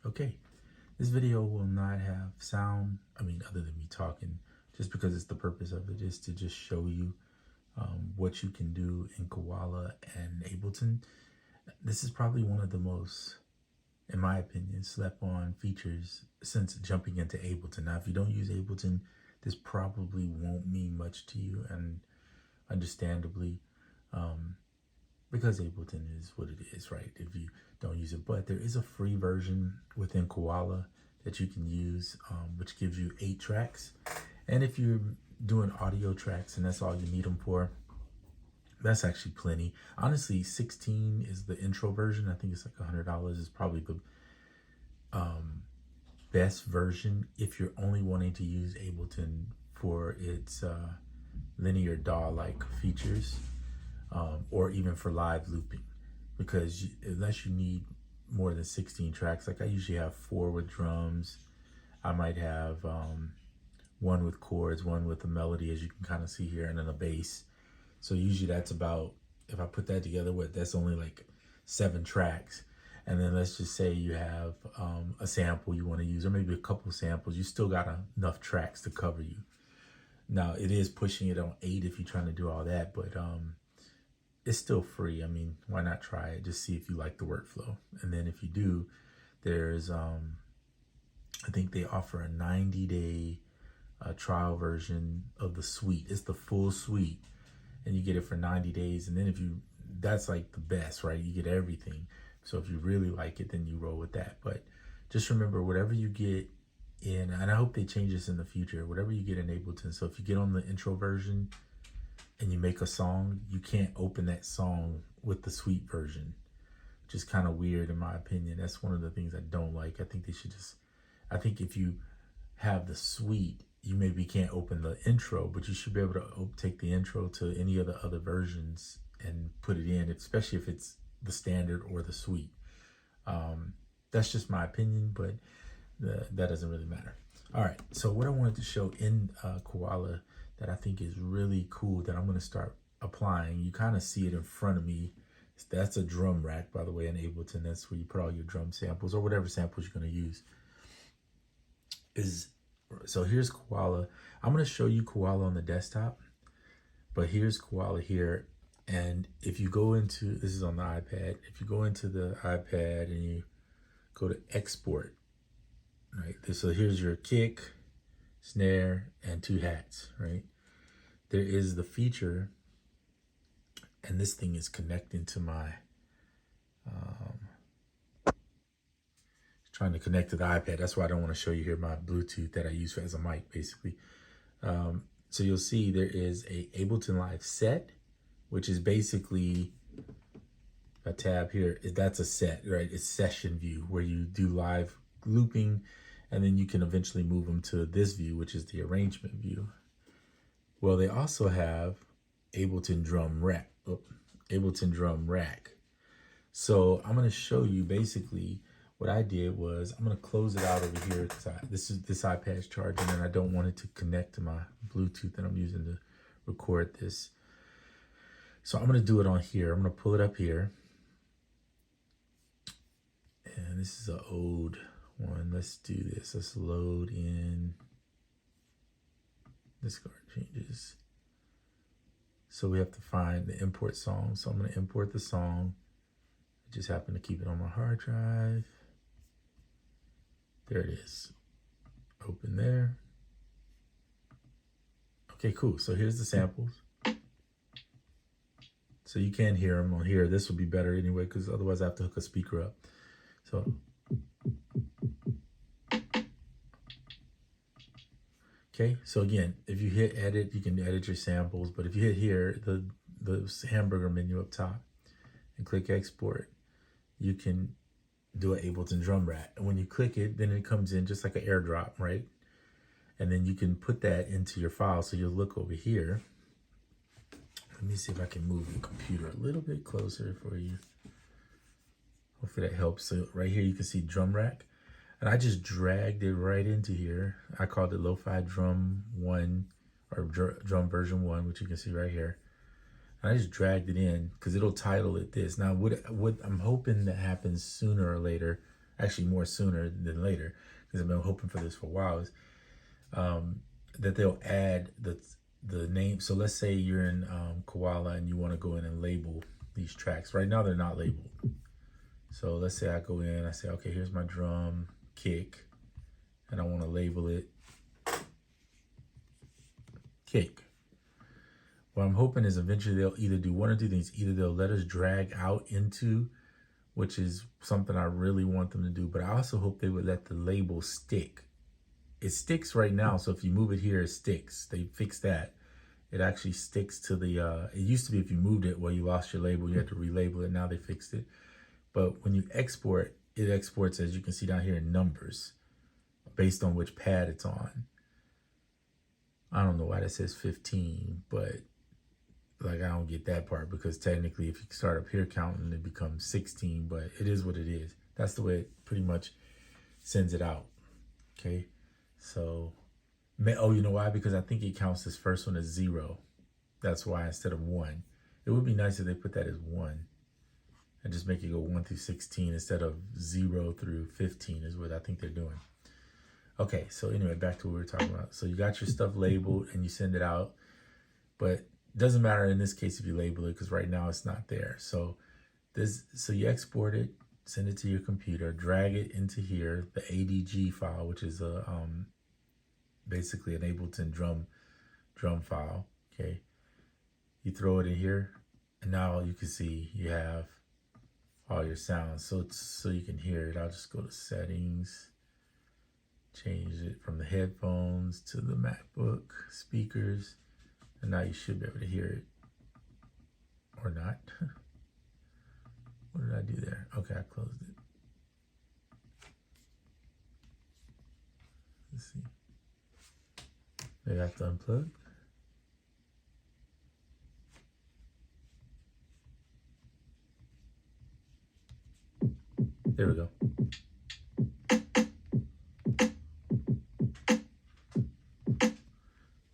Okay, this video will not have sound, other than me talking, just because it's the purpose of it is to just show you what you can do in Koala and Ableton. This is probably one of the most, in my opinion, slept on features since jumping into Ableton. Now, if you don't use Ableton, this probably won't mean much to you, and understandably, because Ableton is what it is, right? If you don't use it, but there is a free version within Koala that you can use, which gives you 8 tracks. And if you're doing audio tracks and that's all you need them for, that's actually plenty. Honestly, 16 is the intro version. I think it's like $100. Is probably the best version if you're only wanting to use Ableton for its linear DAW-like features, or even for live looping, because unless you need more than 16 tracks, like I usually have 4 with drums. I might have one with chords, one with a melody, as you can kind of see here, and then a bass. So usually that's about, if I put that together with, that's only like 7 tracks. And then let's just say you have a sample you want to use, or maybe a couple samples. You still got enough tracks to cover you. Now it is pushing it on 8 if you're trying to do all that, but it's still free. I mean, why not try it? Just see if you like the workflow. And then if you do, there's, I think they offer a 90-day trial version of the suite. It's the full suite, and you get it for 90 days. And then if you, that's like the best, right? You get everything. So if you really like it, then you roll with that. But just remember, whatever you get in, and I hope they change this in the future, whatever you get in Ableton. So if you get on the intro version and you make a song, you can't open that song with the suite version, which is kind of weird in my opinion. That's one of the things I don't like. I think they should just, I think if you have the suite, you maybe can't open the intro, but you should be able to take the intro to any of the other versions and put it in, especially if it's the standard or the suite. That's just my opinion, but that doesn't really matter. All right, so what I wanted to show in Koala that I think is really cool that I'm going to start applying, you kind of see it in front of me. That's a drum rack, by the way, in Ableton. That's where you put all your drum samples or whatever samples you're going to use. So here's Koala. I'm going to show you Koala on the desktop, but here's Koala here. And if you go into, this is on the iPad, if you go into the iPad and you go to export, right? So here's your kick, snare, and 2 hats, right? There is the feature, and this thing is connecting to my, trying to connect to the iPad. That's why I don't want to show you here my Bluetooth that I use as a mic, basically. So you'll see there is a Ableton Live set, which is basically a tab here. That's a set, right? It's session view, where you do live looping, and then you can eventually move them to this view, which is the arrangement view. Well, they also have Ableton Drum Rack. Ableton Drum Rack. So I'm going to show you basically what I did was, I'm going to close it out over here because this iPad's charging and I don't want it to connect to my Bluetooth that I'm using to record this. So I'm going to do it on here. I'm going to pull it up here. And this is an old one. Let's do this. Let's load in discard changes. So we have to find the import song. So I'm going to import the song. I just happen to keep it on my hard drive. There it is. Open there. Okay, cool. So here's the samples. So you can hear them on here. This would be better anyway, because otherwise I have to hook a speaker up. So, okay. So again, if you hit edit, you can edit your samples. But if you hit here, the hamburger menu up top, and click export, you can do an Ableton drum rack. And when you click it, then it comes in just like an airdrop, right? And then you can put that into your file. So you'll look over here. Let me see if I can move the computer a little bit closer for you. Hopefully that helps. So right here, you can see drum rack. And I just dragged it right into here. I called it Lo-Fi Drum 1, or Drum Version 1, which you can see right here. And I just dragged it in because it'll title it this. Now, what I'm hoping that happens sooner or later, actually more sooner than later, because I've been hoping for this for a while, is that they'll add the name. So let's say you're in Koala and you want to go in and label these tracks. Right now they're not labeled. So let's say I go in, I say, okay, here's my drum kick, and I want to label it kick. What I'm hoping is eventually they'll either do one or two things. Either they'll let us drag out into, which is something I really want them to do, but I also hope they would let the label stick. It sticks right now, so if you move it here, it sticks. They fixed that. It actually sticks to the, it used to be if you moved it, well, you lost your label, you had to relabel it. Now they fixed it. But when you export, it exports, as you can see down here, in numbers based on which pad it's on. I don't know why that says 15, but like, I don't get that part, because technically if you start up here counting, it becomes 16, but it is what it is. That's the way it pretty much sends it out. Okay. So, oh, you know why? Because I think it counts this first one as 0. That's why, instead of 1. It would be nice if they put that as 1 and just make it go 1 through 16 instead of 0 through 15 is what I think they're doing. Okay, so anyway, back to what we were talking about. So you got your stuff labeled and you send it out, but it doesn't matter in this case if you label it, because right now it's not there. So you export it, send it to your computer, drag it into here, the ADG file, which is a basically an Ableton drum file. Okay, you throw it in here, and now you can see you have all your sounds. So you can hear it. I'll just go to settings, change it from the headphones to the MacBook speakers, and now you should be able to hear it, or not. What did I do there? Okay, I closed it. Let's see. Maybe I have to unplug. There we go.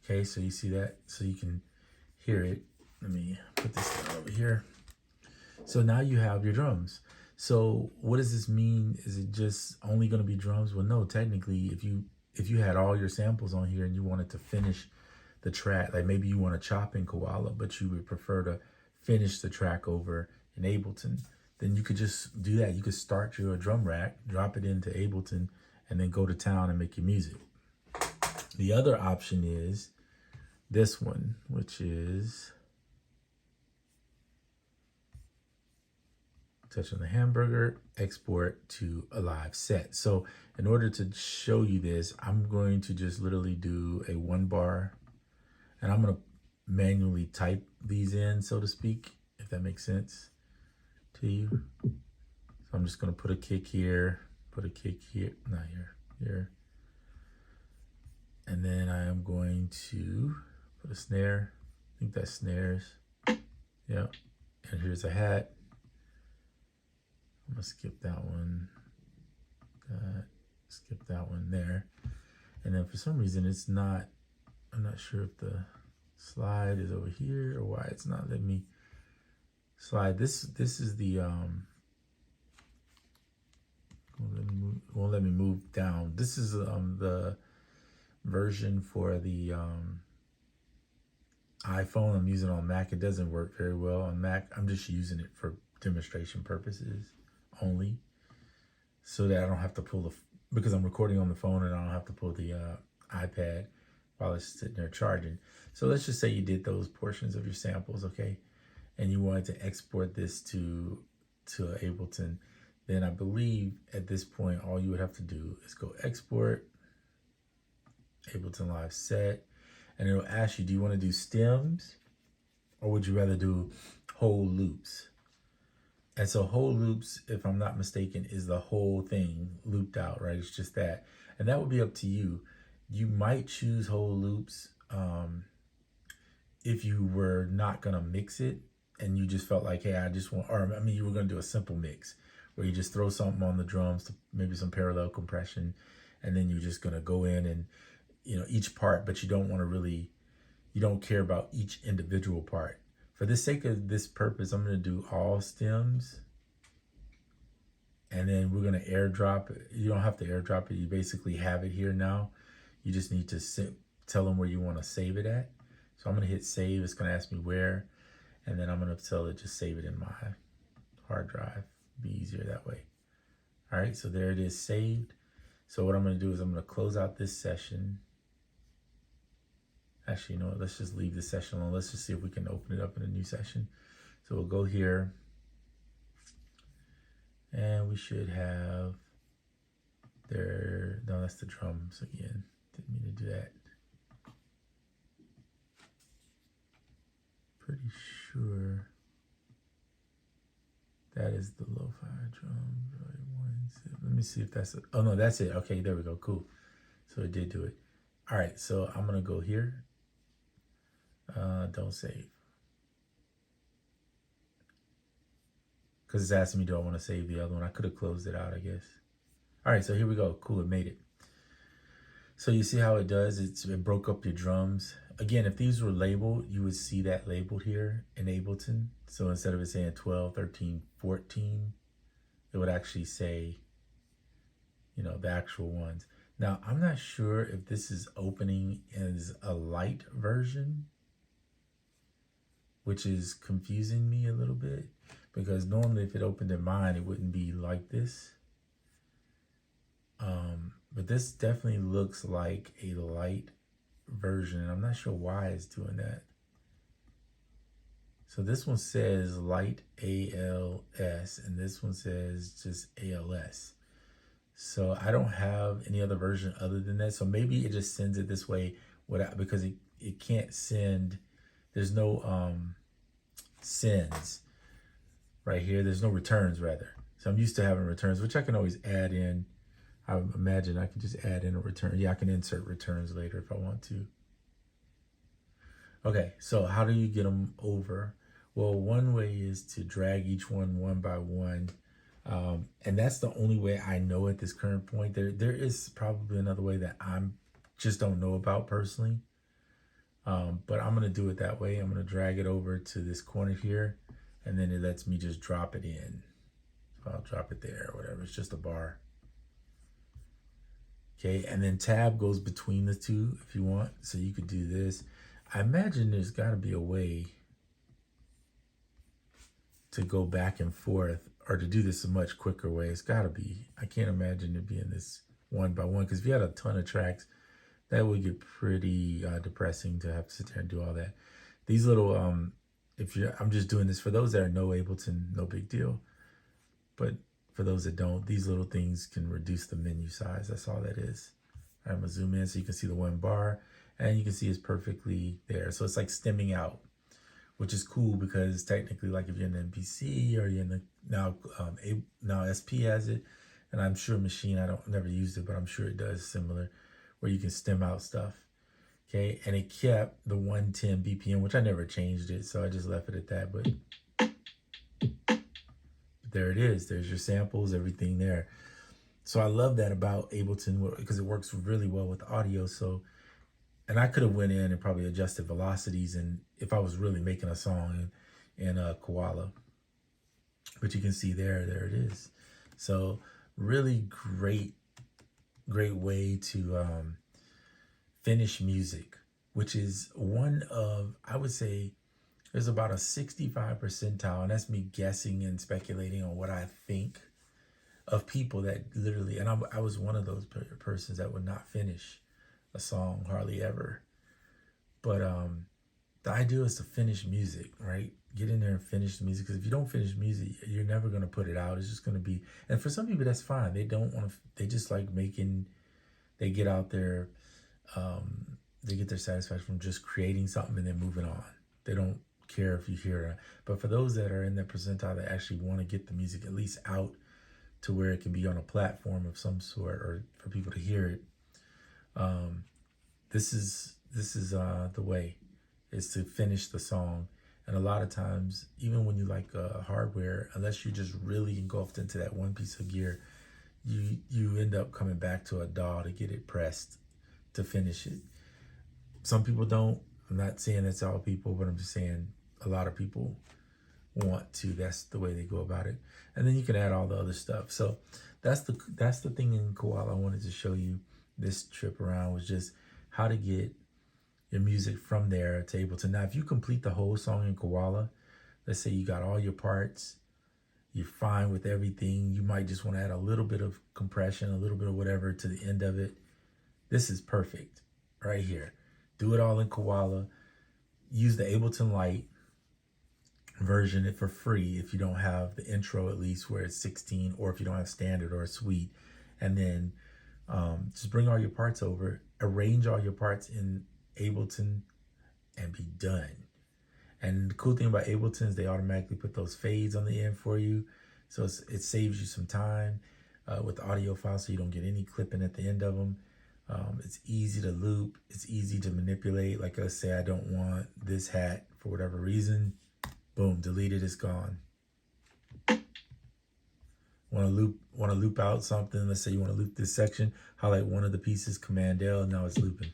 Okay, so you see that? So you can hear it. Let me put this down over here. So now you have your drums. So what does this mean? Is it just only going to be drums? Well, no, technically, if you had all your samples on here and you wanted to finish the track, like maybe you want to chop in Koala, but you would prefer to finish the track over in Ableton, then you could just do that. You could start your drum rack, drop it into Ableton, and then go to town and make your music. The other option is this one, which is touch on the hamburger, export to a live set. So in order to show you this, I'm going to just literally do a 1 bar, and I'm going to manually type these in, so to speak, if that makes sense to you. So I'm just going to put a kick here, put a kick here, not here, here. And then I am going to put a snare. I think that's snares. Yeah. And here's a hat. I'm gonna skip that one. Skip that one there. And then for some reason it's not, I'm not sure if the slide is over here or why it's not letting me slide. This is the won't let me move down. This is the version for the iPhone. I'm using it on Mac. It doesn't work very well on Mac. I'm just using it for demonstration purposes only, so that I don't have to pull because I'm recording on the phone and I don't have to pull the iPad while it's sitting there charging. So let's just say you did those portions of your samples, okay, and you wanted to export this to Ableton. Then I believe at this point all you would have to do is go export Ableton Live Set, and it'll ask you, do you want to do stems or would you rather do whole loops? And so whole loops, if I'm not mistaken, is the whole thing looped out, right? It's just that. And that would be up to you. You might choose whole loops if you were not going to mix it and you just felt like, hey, I just want, or I mean, you were going to do a simple mix where you just throw something on the drums, to maybe some parallel compression, and then you're just going to go in and, you know, each part, but you don't want to really, you don't care about each individual part. For the sake of this purpose, I'm going to do all stems. and then we're gonna airdrop it. You don't have to airdrop it. You basically have it here now. You just need to tell them where you want to save it at. So I'm gonna hit save. It's gonna ask me where, and then I'm gonna tell it just save it in my hard drive. Be easier that way. All right, so there it is saved. So what I'm gonna do is I'm gonna close out this session. Actually, you know what? Let's just leave this session alone. Let's just see if we can open it up in a new session. So we'll go here, and we should have there. No, that's the drums again. Didn't mean to do that. Pretty sure that is the lo-fi drum. Let me see if that's it. Oh no, that's it. Okay, there we go. Cool. So it did do it. All right, so I'm gonna go here. Don't save. Because it's asking me, do I want to save the other one? I could have closed it out, I guess. All right, so here we go. Cool, it made it. So you see how it does? It broke up your drums. Again, if these were labeled, you would see that labeled here in Ableton. So instead of it saying 12, 13, 14, it would actually say, you know, the actual ones. Now, I'm not sure if this is opening as a light version, which is confusing me a little bit, because normally if it opened in mine, it wouldn't be like this. But this definitely looks like a light version, and I'm not sure why it's doing that. So this one says light ALS, and this one says just ALS. So I don't have any other version other than that. So maybe it just sends it this way without, because it can't send, there's no sends right here. There's no returns rather. So I'm used to having returns, which I can always add in. I imagine I can just add in a return. Yeah, I can insert returns later if I want to. Okay, so how do you get them over? Well, one way is to drag each one by one. And that's the only way I know at this current point. There is probably another way that I'm just don't know about personally. But I'm gonna do it that way. I'm gonna drag it over to this corner here, and then it lets me just drop it in. So I'll drop it there or whatever. It's just a bar. Okay, and then tab goes between the two if you want. So you could do this. I imagine there's gotta be a way to go back and forth, or to do this a much quicker way. It's gotta be. I can't imagine it being this one by one, because if you had a ton of tracks, that would get pretty depressing to have to sit there and do all that. These little, I'm just doing this for those that know Ableton, no big deal. But for those that don't, these little things can reduce the menu size. That's all that is. I'm gonna zoom in so you can see the one bar, and you can see it's perfectly there. So it's like stemming out, which is cool, because technically, like if you're in the MPC or you're in the now SP has it, and I'm sure Machine, never used it, but I'm sure it does similar, where you can stem out stuff. Okay, and it kept the 110 BPM, which I never changed it, so I just left it at that. But there it is. There's your samples, everything there. So I love that about Ableton, because it works really well with audio. So, and I could have went in and probably adjusted velocities, and if I was really making a song in Koala. But you can see there it is. So really great way to finish music, which is one of, I would say, there's about a 65 percentile, and that's me guessing and speculating on what I think, of people that literally, and I was one of those persons that would not finish a song hardly ever. But the idea is to finish music, right? Get in there and finish the music, because if you don't finish music, you're never going to put it out. It's just going to be, and for some people that's fine. They don't want to, they just like making, they get out there, they get their satisfaction from just creating something and then moving on. They don't care if you hear it. But for those that are in that percentile that actually want to get the music at least out to where it can be on a platform of some sort, or for people to hear it, this is the way, is to finish the song. And a lot of times, even when you like hardware, unless you're just really engulfed into that one piece of gear, you end up coming back to a DAW to get it pressed to finish it. Some people don't. I'm not saying that's all people, but I'm just saying a lot of people want to. That's the way they go about it. And then you can add all the other stuff. So that's the thing in Koala I wanted to show you this trip around, was just how to get your music from there to Ableton. Now, if you complete the whole song in Koala, let's say you got all your parts, you're fine with everything, you might just want to add a little bit of compression, a little bit of whatever to the end of it. This is perfect right here. Do it all in Koala. Use the Ableton Lite version for free if you don't have the intro, at least where it's 16, or if you don't have standard or a suite. And then just bring all your parts over, arrange all your parts in Ableton, and be done. And the cool thing about Ableton is they automatically put those fades on the end for you. So it saves you some time with the audio file, so you don't get any clipping at the end of them. It's easy to loop. It's easy to manipulate. Like, let's say I don't want this hat for whatever reason. Boom, delete it, it's gone. Want to loop out something. Let's say you want to loop this section. Highlight one of the pieces, Command L, and now it's looping.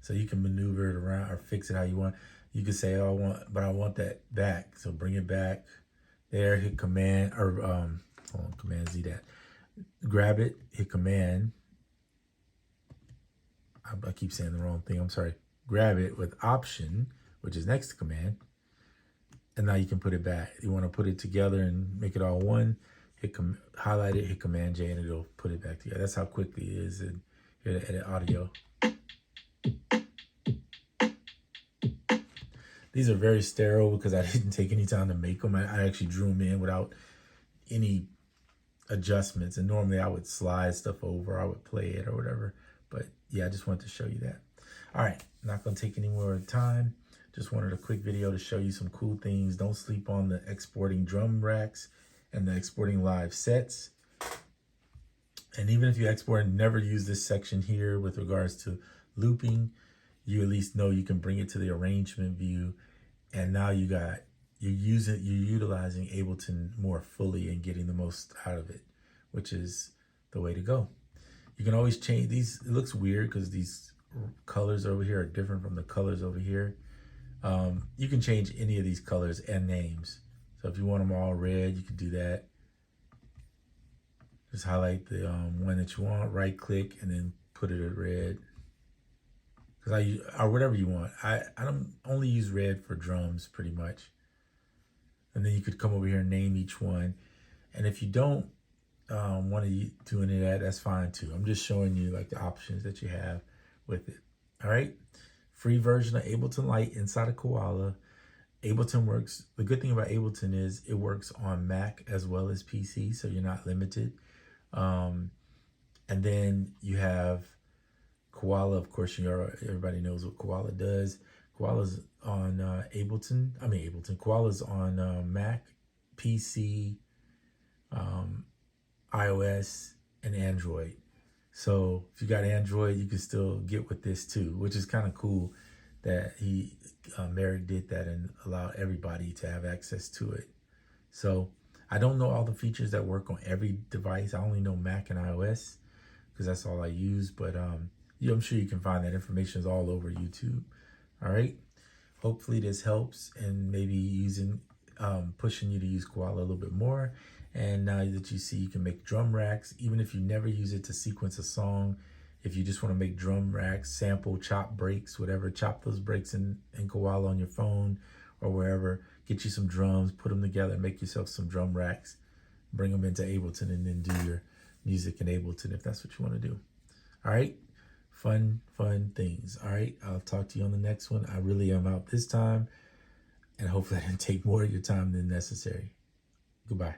So you can maneuver it around or fix it how you want. You can say, oh, I want that back. So bring it back. There, hit Command, or hold on, Command Z that. Grab it, hit Command. I keep saying the wrong thing, I'm sorry. Grab it with Option, which is next to Command. And now you can put it back. You want to put it together and make it all one. Highlight it, hit Command J, and it'll put it back together. That's how quickly it is. And here to edit audio. These are very sterile because I didn't take any time to make them. I actually drew them in without any adjustments. And normally I would slide stuff over, I would play it or whatever. But yeah, I just wanted to show you that. All right, not gonna take any more time. Just wanted a quick video to show you some cool things. Don't sleep on the exporting drum racks and the exporting live sets. And even if you export and never use this section here with regards to looping, you at least know you can bring it to the arrangement view. And now you're utilizing Ableton more fully and getting the most out of it, which is the way to go. You can always change these. It looks weird because these colors over here are different from the colors over here. You can change any of these colors and names. So if you want them all red, you can do that. Just highlight the one that you want, right click, and then put it at red. Or whatever you want. I don't only use red for drums pretty much. And then you could come over here and name each one. And if you don't want to do any of that, that's fine too. I'm just showing you like the options that you have with it. All right. Free version of Ableton Lite inside of Koala. Ableton works. The good thing about Ableton is it works on Mac as well as PC, so you're not limited. And then you have Koala. Of course, everybody knows what Koala does. Koala's on Koala's on Mac, PC, iOS, and Android. So if you got Android, you can still get with this too, which is kind of cool that Merrick did that and allowed everybody to have access to it. So I don't know all the features that work on every device. I only know Mac and iOS because that's all I use. But I'm sure you can find that information is all over YouTube. All right. Hopefully this helps and maybe pushing you to use Koala a little bit more. And now that you see you can make drum racks, even if you never use it to sequence a song, if you just want to make drum racks, sample, chop breaks, whatever, chop those breaks in Koala on your phone or wherever, get you some drums, put them together, make yourself some drum racks, bring them into Ableton, and then do your music in Ableton if that's what you want to do. All right. Fun things. All right. I'll talk to you on the next one. I really am out this time, and hopefully I didn't take more of your time than necessary. Goodbye.